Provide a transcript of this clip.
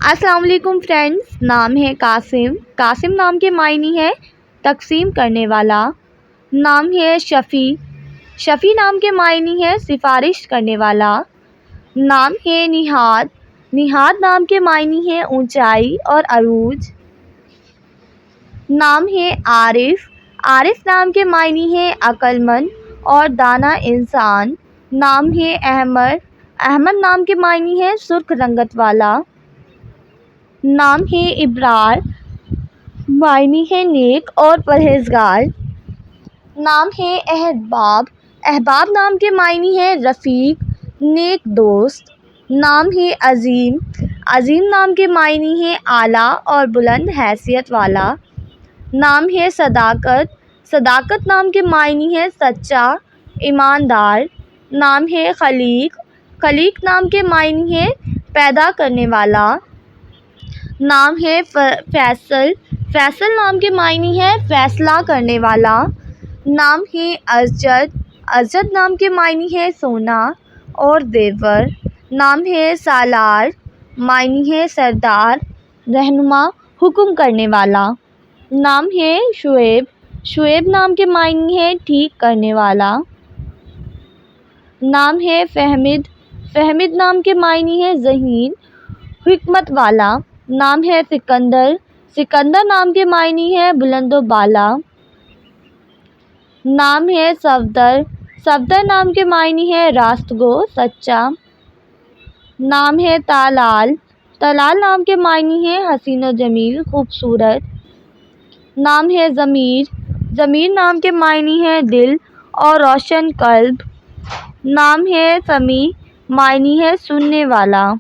السلام علیکم فرینڈس، نام ہے قاسم۔ قاسم نام کے معنی ہے تقسیم کرنے والا۔ نام ہے شفیع۔ شفیع نام کے معنی ہے سفارش کرنے والا۔ نام ہے نہاد۔ نہاد نام کے معنی ہے اونچائی اور عروج۔ نام ہے عارف۔ عارف نام کے معنی ہے عقل مند اور دانا انسان۔ نام ہے احمد۔ احمد نام کے معنی ہے سرخ رنگت والا۔ نام ہے ابرار۔ معنی ہے نیک اور پرہیزگار۔ نام ہے احباب۔ احباب نام کے معنی ہے رفیق، نیک دوست۔ نام ہے عظیم۔ عظیم نام کے معنی ہے اعلیٰ اور بلند حیثیت والا۔ نام ہے صداقت۔ صداقت نام کے معنی ہے سچا، ایماندار۔ نام ہے خلیق۔ خلیق نام کے معنی ہے پیدا کرنے والا۔ نام ہے فیصل۔ فیصل نام کے معنی ہے فیصلہ کرنے والا۔ نام ہے ازجد۔ ازجد نام کے معنی ہے سونا اور زیور۔ نام ہے سالار۔ معنی ہے سردار، رہنما، حکم کرنے والا۔ نام ہے شعیب۔ شعیب نام کے معنی ہے ٹھیک کرنے والا۔ نام ہے فہمد۔ فہمد نام کے معنی ہے ذہین، حکمت والا۔ نام ہے سکندر۔ سکندر نام کے معنی ہے بلند و بالا۔ نام ہے صفدر۔ صفدر نام کے معنی ہے راست گو، سچا۔ نام ہے طلال۔ طلال نام کے معنی ہے حسین و جمیل، خوبصورت۔ نام ہے ضمیر۔ ضمیر نام کے معنی ہے دل اور روشن قلب۔ نام ہے سمیع۔ معنی ہے سننے والا۔